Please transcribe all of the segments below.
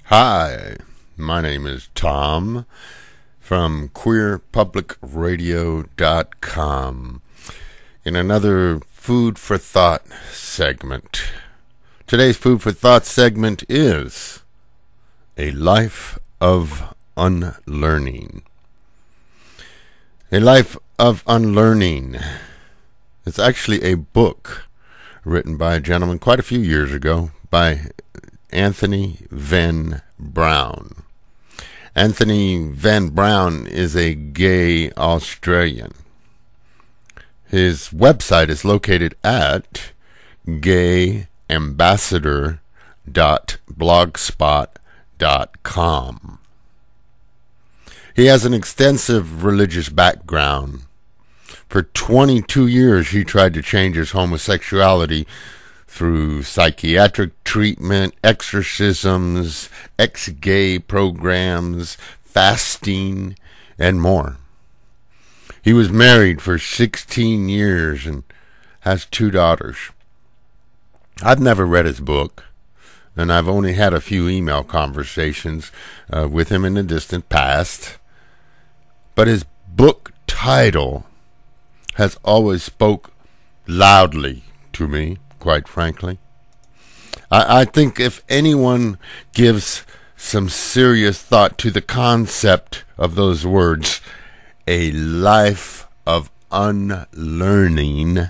Hi, my name is Tom from queerpublicradio.com in another Food for Thought segment. Today's Food for Thought segment is A Life of Unlearning. A Life of Unlearning. It's actually a book written by a gentleman quite a few years ago by Anthony Van Brown. Anthony Van Brown is a gay Australian. His website is located at gayambassador.blogspot.com. He has an extensive religious background. For 22 years, he tried to change his homosexuality through psychiatric treatment, exorcisms, ex-gay programs, fasting, and more. He was married for 16 years and has 2 daughters. I've never read his book, and I've only had a few email conversations with him in the distant past. But his book title has always spoke loudly to me, quite frankly. I think if anyone gives some serious thought to the concept of those words, a life of unlearning,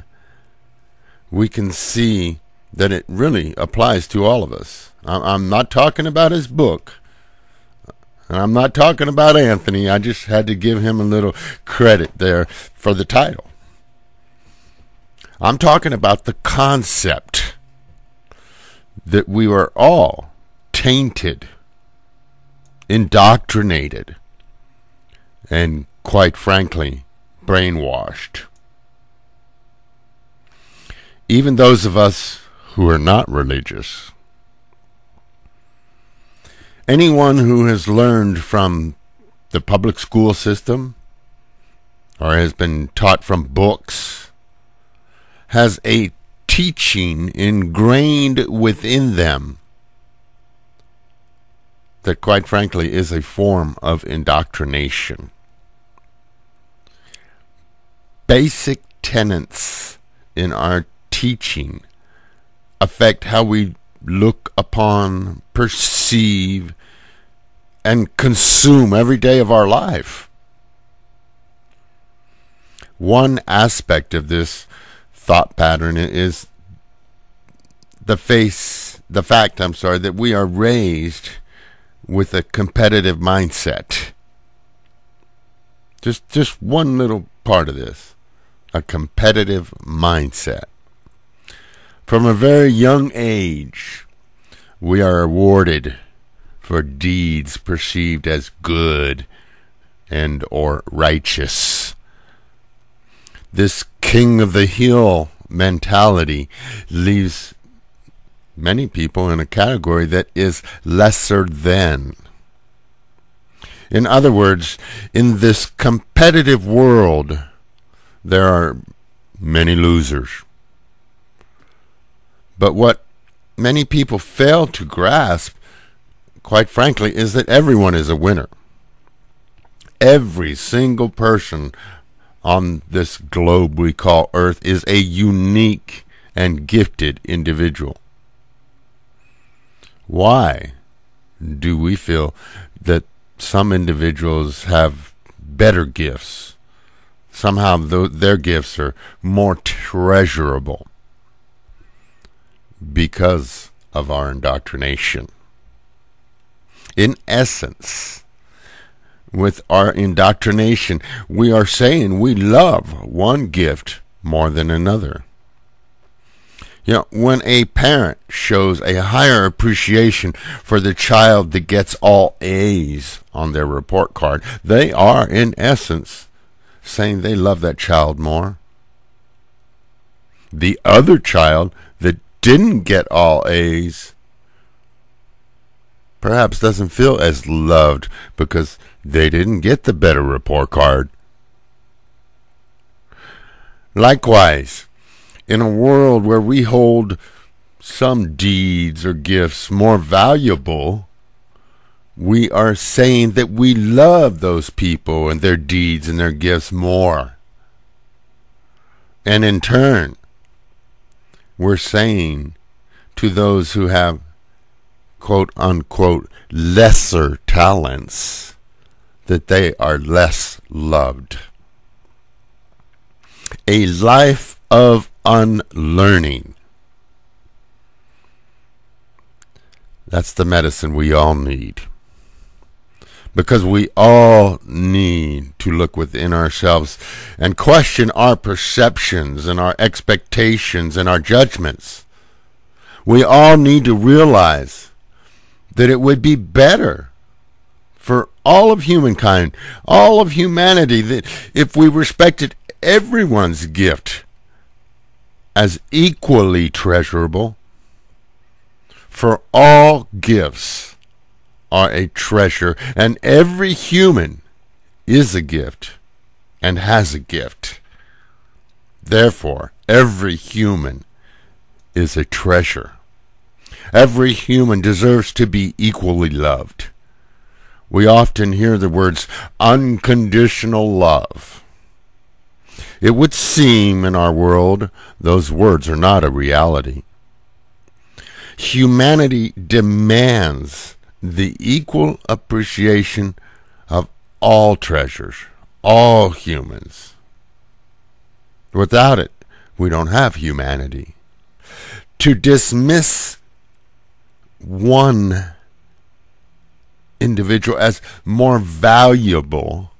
we can see that it really applies to all of us. I'm not talking about his book, and I'm not talking about Anthony. I just had to give him a little credit there for the title. I'm talking about the concept that we are all tainted, indoctrinated, and quite frankly, brainwashed. Even those of us who are not religious. Anyone who has learned from the public school system or has been taught from books has a teaching ingrained within them that quite frankly is a form of indoctrination. Basic tenets in our teaching affect how we look upon, perceive, and consume every day of our life. One aspect of this thought pattern is the fact that we are raised with a competitive mindset. Just one little part of this, a competitive mindset. From a very young age, we are rewarded for deeds perceived as good and or righteous. This king of the hill mentality leaves many people in a category that is lesser than. In other words, in this competitive world, there are many losers. But what many people fail to grasp, quite frankly, is that everyone is a winner. Every single person on this globe we call Earth is a unique and gifted individual. Why do we feel that some individuals have better gifts? Somehow their gifts are more treasurable because of our indoctrination. In essence, with our indoctrination, we are saying we love one gift more than another. You know, when a parent shows a higher appreciation for the child that gets all A's on their report card, they are, in essence, saying they love that child more. The other child that didn't get all A's perhaps doesn't feel as loved because they didn't get the better report card. Likewise, in a world where we hold some deeds or gifts more valuable we are saying that we love those people and their deeds and their gifts more. And in turn, we're saying to those who have quote unquote lesser talents that they are less loved. A life of unlearning. That's the medicine we all need. Because we all need to look within ourselves and question our perceptions and our expectations and our judgments. We all need to realize that it would be better for all of humankind, all of humanity, that if we respected everyone's gift as equally treasurable. For all gifts are a treasure, and every human is a gift and has a gift. Therefore, every human is a treasure. Every human deserves to be equally loved. We often hear the words unconditional love. It would seem in our world those words are not a reality. Humanity demands the equal appreciation of all treasures, all humans. Without it, we don't have humanity. To dismiss one individual as more valuable,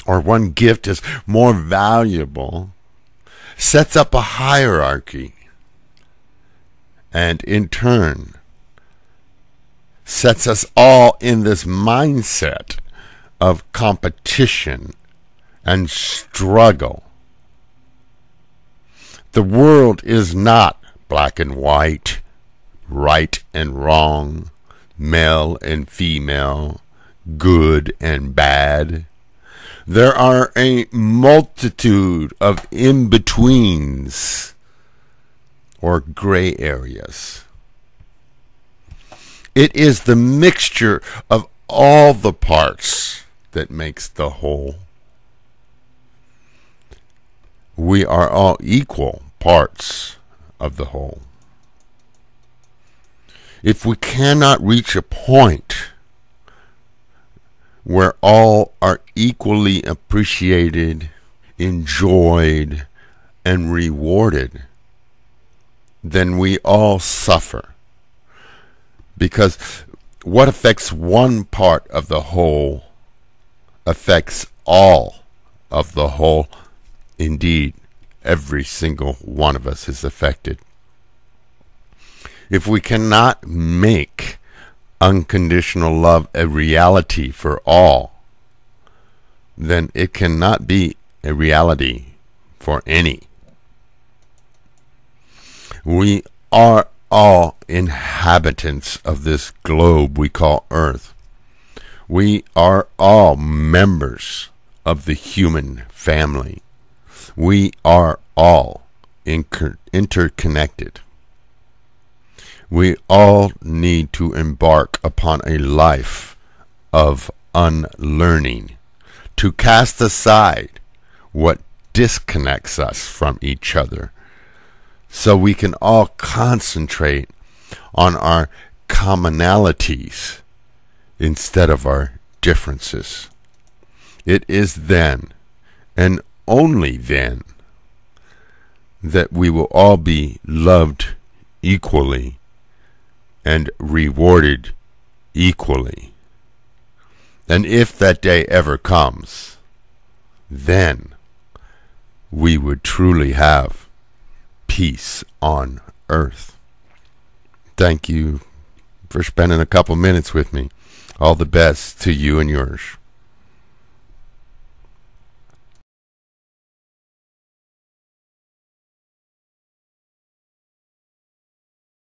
or one gift as more valuable, sets up a hierarchy, and in turn sets us all in this mindset of competition and struggle. The world is not black and white, right and wrong, male and female, good and bad. There are a multitude of in-betweens or gray areas. It is the mixture of all the parts that makes the whole. We are all equal parts of the whole. If we cannot reach a point where all are equally appreciated, enjoyed, and rewarded, then we all suffer. Because what affects one part of the whole affects all of the whole. Indeed, every single one of us is affected. If we cannot make unconditional love a reality for all, then it cannot be a reality for any. We are all inhabitants of this globe we call Earth. We are all members of the human family. We are all interconnected. We all need to embark upon a life of unlearning, to cast aside what disconnects us from each other, so we can all concentrate on our commonalities instead of our differences. It is then, and only then, that we will all be loved equally and rewarded equally. And if that day ever comes, then we would truly have peace on earth. Thank you for spending a couple minutes with me. All the best to you and yours.